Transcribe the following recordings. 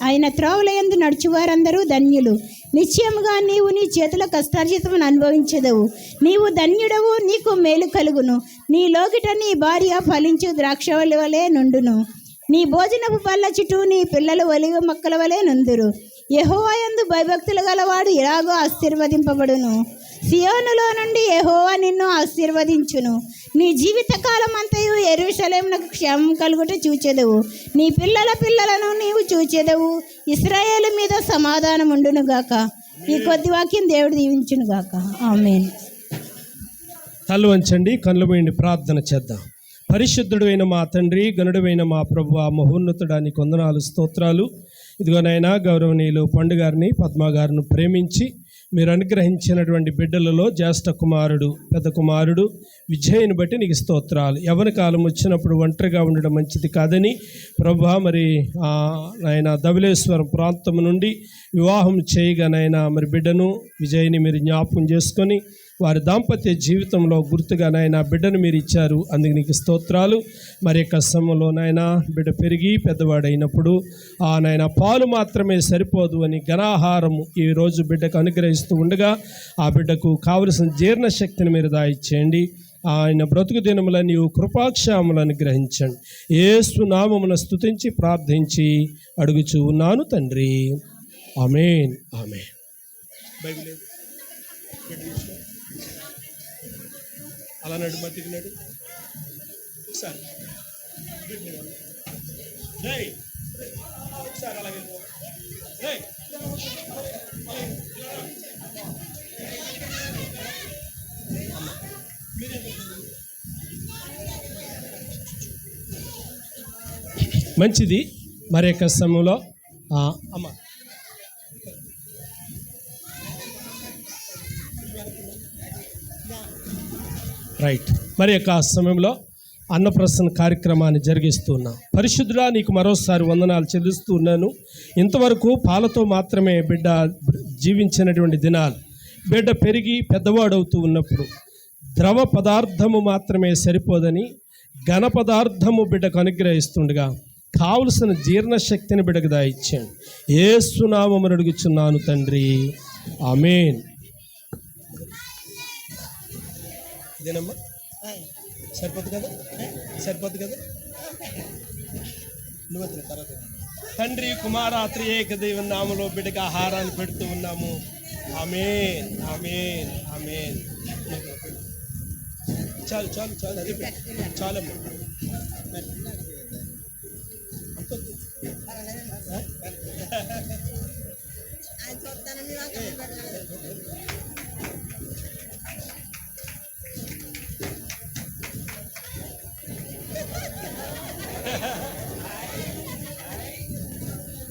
ఆయన త్రోవలయందు నడుచువారందరూ ధన్యులు. నిశ్చయముగా నీవు నీ చేతుల కష్టార్జితమును అనుభవించదవు. నీవు ధన్యుడవు, నీకు మేలు కలుగును. నీ లోకిట నీ భార్య ఫలించు ద్రాక్షవల్లి వలె నుండును. నీ భోజనపు పళ్ళ చుట్టూ నీ పిల్లలు ఒలివ మొక్కల వలె నుందురు. యెహోవా యందు భయభక్తులు గలవాడు ఇలాగో ఆశీర్వదింపబడును. సియోనులో నుండి యెహోవా నిన్ను ఆశీర్వదించును. నీ జీవితకాలం అంతయు యెరూషలేమునకు క్షేమం కలుగుట చూచెదవు. నీ పిల్లల పిల్లలను నీవు చూచెదవు. ఇశ్రాయేలు మీద సమాధానం ఉండునుగాక. ఈ కొద్ది వాక్యం దేవుడు దీవించునుగాక. ఆమేన్. తల్లు వంచండి, కళ్ళు మూయండి, ప్రార్థన చేద్దాం. పరిశుద్ధుడు అయిన మా తండ్రి, గనుడైన మా ప్రభువా, మహోన్నతుడానికి వందనాలు, స్తోత్రాలు. ఇదిగోనైనా గౌరవనీయులు పండుగారిని, పద్మగారిని ప్రేమించి మీరు అనుగ్రహించినటువంటి బిడ్డలలో జ్యేష్ఠ కుమారుడు, పెద్ద కుమారుడు విజయ్ని బట్టి నీకు స్తోత్రాలు. యవ్వన కాలం వచ్చినప్పుడు ఒంటరిగా ఉండడం మంచిది కాదని ప్రభువా, మరి ఆయన ధవళేశ్వరం ప్రాంతం నుండి వివాహం చేయగానైనా మరి బిడ్డను విజయ్ని మీరు జ్ఞాపకం చేసుకొని వారి దాంపత్య జీవితంలో గుర్తుగా నాయన బిడ్డను మీరు ఇచ్చారు. అందుకు నీకు స్తోత్రాలు. మరి యొక్క సమయంలోనైనా బిడ్డ పెరిగి పెద్దవాడైనప్పుడు నాయన పాలు మాత్రమే సరిపోదు అని ఘనాహారము ఈరోజు బిడ్డకు అనుగ్రహిస్తూ ఉండగా ఆ బిడ్డకు కావలసిన జీర్ణశక్తిని మీరు దాయిచ్చేయండి. ఆయన బ్రతుకు దినముల నీవు కృపాక్షేమములు అనుగ్రహించండి. యేసు నామమున స్తుతించి ప్రార్థించి అడుగుచూ ఉన్నాను తండ్రి. ఆమేన్. ఆమేన్. బైబిల్ అలా నడు, మధ్యకి నడు. ఒకసారి అలాగే మంచిది. మరి యొక్క సమయంలో అమ్మ రైట్. మరి యొక్క సమయంలో అన్నప్రసన్న కార్యక్రమాన్ని జరిగిస్తూ ఉన్నాం. పరిశుద్ధుడా, నీకు మరోసారి వందనాలు చెల్లిస్తూ ఉన్నాను. ఇంతవరకు పాలతో మాత్రమే బిడ్డ జీవించినటువంటి దినాలు, బిడ్డ పెరిగి పెద్దవాడవుతూ ఉన్నప్పుడు ద్రవ పదార్థము మాత్రమే సరిపోదని ఘన పదార్థము బిడ్డకు అనుగ్రహిస్తుండగా కావలసిన జీర్ణశక్తిని బిడ్డకు దాయిచ్చాను. యేసు నామమున అడుగుచున్నాను తండ్రి. ఆమేన్. ఇదేనమ్మా, సరిపోద్దు కదా, సరిపోద్దు కదా. నువ్వు తర్వాత తండ్రి కుమారాత్రి ఏక దైవ నామములో బిడ్డగా ఆహారాన్ని పెడుతూ ఉన్నాము. ఆమేన్. ఆమేన్. ఆమేన్. చాలు చాలు చాలు, అదే చాలమ్మా.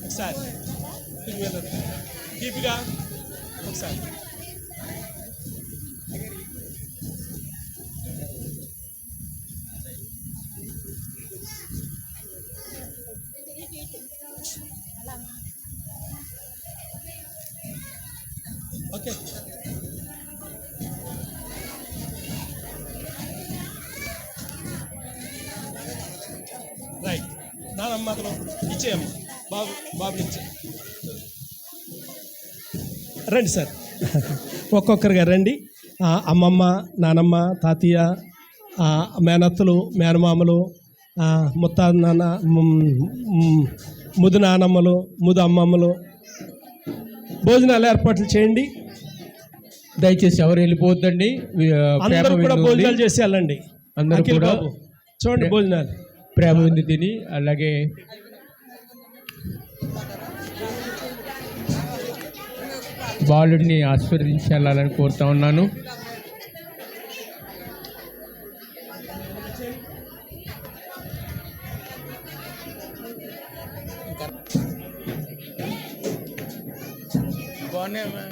ఒకసారి దీపిగా ఒకసారి ఓకే. రైట్. నానమ్మ మాత్రం ఇచ్చేయమ్మ, బాబు బాబు ఇచ్చే. రండి సార్, ఒక్కొక్కరుగా రండి. అమ్మమ్మ, నానమ్మ, తాతయ్య, మేనత్తలు, మేనమామలు, నాన్న, ముదు నానమ్మలు, ముదు అమ్మమ్మలు, భోజనాలు ఏర్పాట్లు చేయండి. దయచేసి ఎవరు వెళ్ళిపోద్దండి, అందరూ కూడా భోజనాలు చేసి వెళ్ళండి. అందరూ కూడా చూడండి భోజనాలు ప్రేమ విందు తిని అలాగే బాలుడిని ఆశీర్వదించి వెళ్ళాలని కోరుతా ఉన్నాను. బాగున్నాయమ్మా.